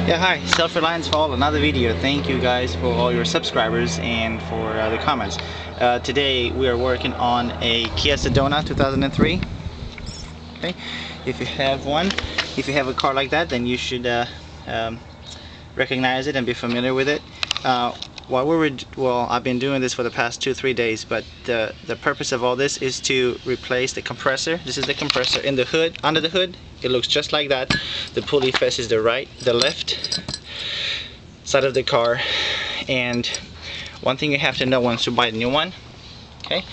Yeah, hi, Self-Reliance for All, another video. Thank you guys for all your subscribers and for the comments. Today we are working on a Kia Sedona 2003. Okay, if you have one, if you have a car like that, then you should recognize it and be familiar with it. I've been doing this for the past 2-3 days, but the purpose of all this is to replace the compressor. This is the compressor in the hood. Under the hood, it looks just like that. The pulley faces the left side of the car. And one thing you have to know once you buy a new one, okay?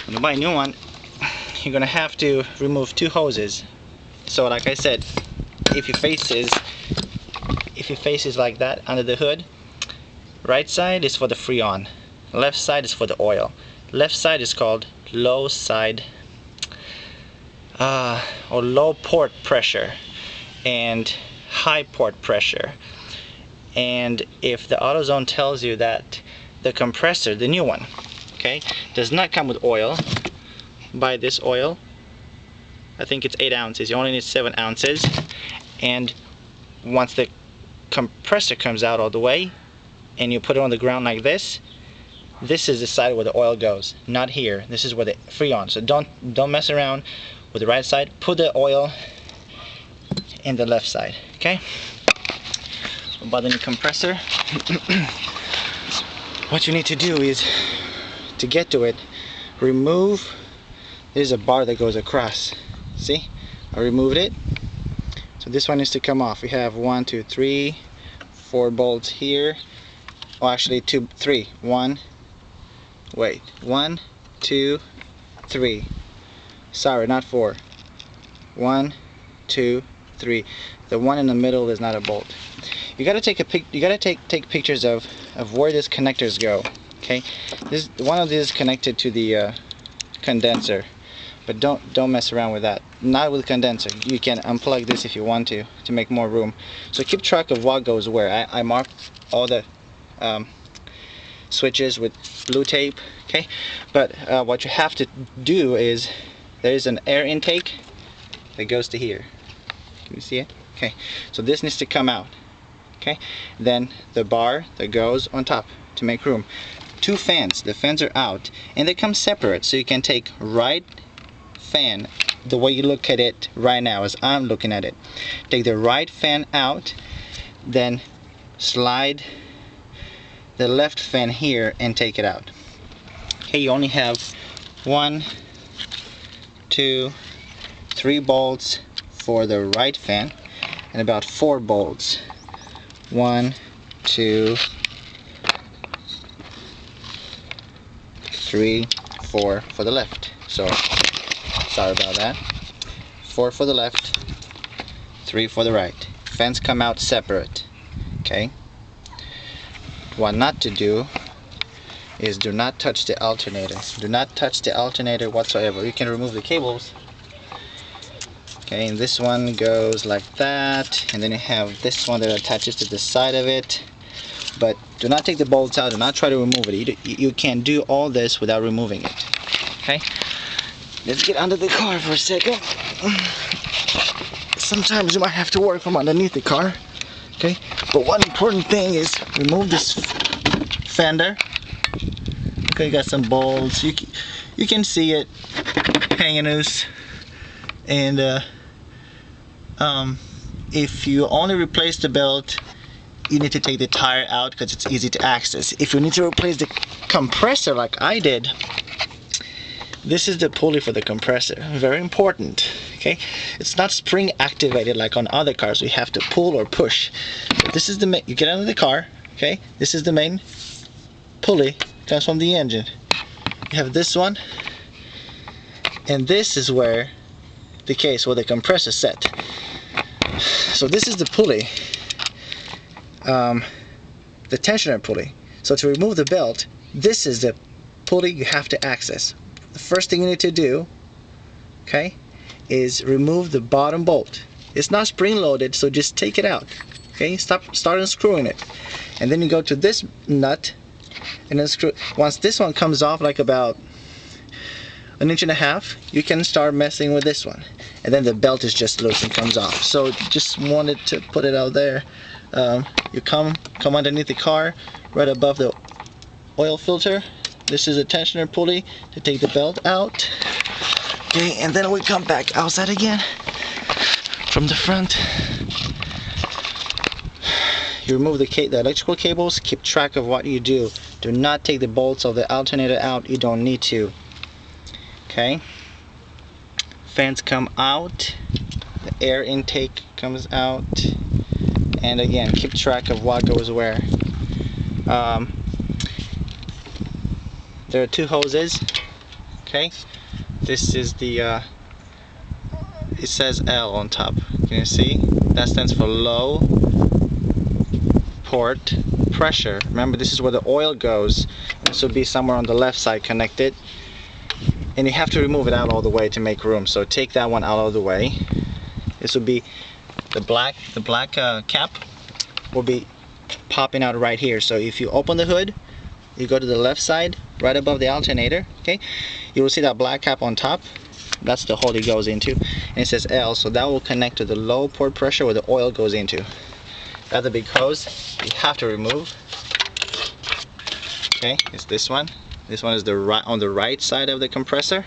When you buy a new one, you're gonna have to remove 2 hoses. So like I said, if it faces like that under the hood, right side is for the Freon, left side is for the oil. Left side is called low side or low port pressure and high port pressure. And if the AutoZone tells you that the compressor, the new one, okay, does not come with oil, buy this oil. I think it's 8 ounces. You only need 7 ounces. And once the compressor comes out all the way and you put it on the ground like this, this is the side where the oil goes, not here. This is where the Freon. So don't mess around with the right side. Put the oil in the left side, okay? About the new compressor, what you need to do is, to get to it, remove, there's a bar that goes across. See, I removed it. So this one needs to come off. We have 1, 2, 3, 4 bolts here. Oh, actually 2, 3. 1, 2, 3. Sorry, not 4. 1, 2, 3. The one in the middle is not a bolt. You gotta take take pictures of where these connectors go. Okay, one of these is connected to the condenser, but don't mess around with that. Not with the condenser. You can unplug this if you want to make more room. So keep track of what goes where. I marked all the switches with blue tape. Okay, but what you have to do is, there is an air intake that goes to here. Can you see it? Okay, so this needs to come out. Okay, then the bar that goes on top to make room. 2 fans. The fans are out and they come separate, so you can take right fan the way you look at it right now as I'm looking at it. Take the right fan out, then slide the left fan here and take it out. Okay, you only have 1, 2, 3 bolts for the right fan and about 4 bolts. 1, 2, 3, 4 for the left. So sorry about that. 4 for the left, 3 for the right. Fans come out separate. Okay. What not to do is, do not touch the alternator. Do not touch the alternator whatsoever. You can remove the cables. Okay, and this one goes like that, and then you have this one that attaches to the side of it. But do not take the bolts out. Do not try to remove it. You can do all this without removing it. Okay, let's get under the car for a second. Sometimes you might have to work from underneath the car. Okay, but one important thing is remove this fender. Okay, you got some bolts. You can see it hanging loose. And if you only replace the belt, you need to take the tire out because it's easy to access. If you need to replace the compressor like I did, this is the pulley for the compressor. Very important. Okay, it's not spring activated like on other cars. We have to pull or push. But this is the you get out of the car. Okay, this is the main pulley. Comes from the engine. You have this one, and this is where the case where the compressor set. So this is the pulley, the tensioner pulley. So to remove the belt, this is the pulley you have to access. The first thing you need to do, okay, is remove the bottom bolt. It's not spring loaded, so just take it out. Okay, start unscrewing it, and then you go to this nut and then screw. Once this one comes off, like about 1.5 inches, you can start messing with this one, and then the belt is just loose and comes off. So just wanted to put it out there You come underneath the car, right above the oil filter. This is a tensioner pulley to take the belt out. Okay, and then we come back outside again from the front. You remove the electrical cables. Keep track of what you do. Do not take the bolts of the alternator out. You don't need to. Okay. Fans come out. The air intake comes out. And again, keep track of what goes where. There are two hoses. Okay. This is the it says L on top. Can you see? That stands for low port pressure. Remember, this is where the oil goes. This will be somewhere on the left side connected, and you have to remove it out all the way to make room. So take that one out of the way. This will be the black cap will be popping out right here. So if you open the hood, you go to the left side, right above the alternator. Okay, you will see that black cap on top. That's the hole it goes into, and it says L, so that will connect to the low port pressure where the oil goes into. That's a big hose you have to remove. Okay, it's this one. This one is on the right side of the compressor.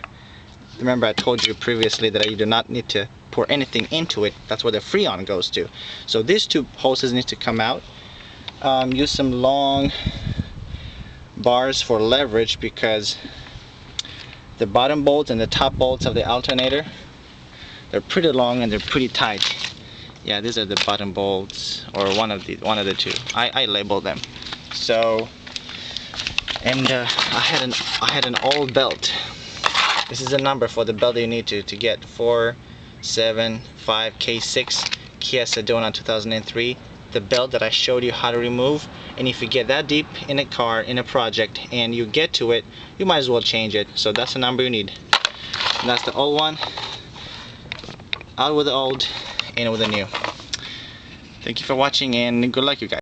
Remember, I told you previously that you do not need to pour anything into it. That's where the Freon goes to. So these two hoses need to come out. Use some long bars for leverage, because the bottom bolts and the top bolts of the alternator, they're pretty long and they're pretty tight. Yeah, these are the bottom bolts, or one of the two. I labeled them. So, and I had an old belt. This is the number for the belt that you need to get: 475K6 Kia Sedona 2003. The belt that I showed you how to remove. And if you get that deep in a car, in a project, and you get to it, you might as well change it. So that's the number you need. And that's the old one. Out with the old, in with the new. Thank you for watching, and good luck, you guys.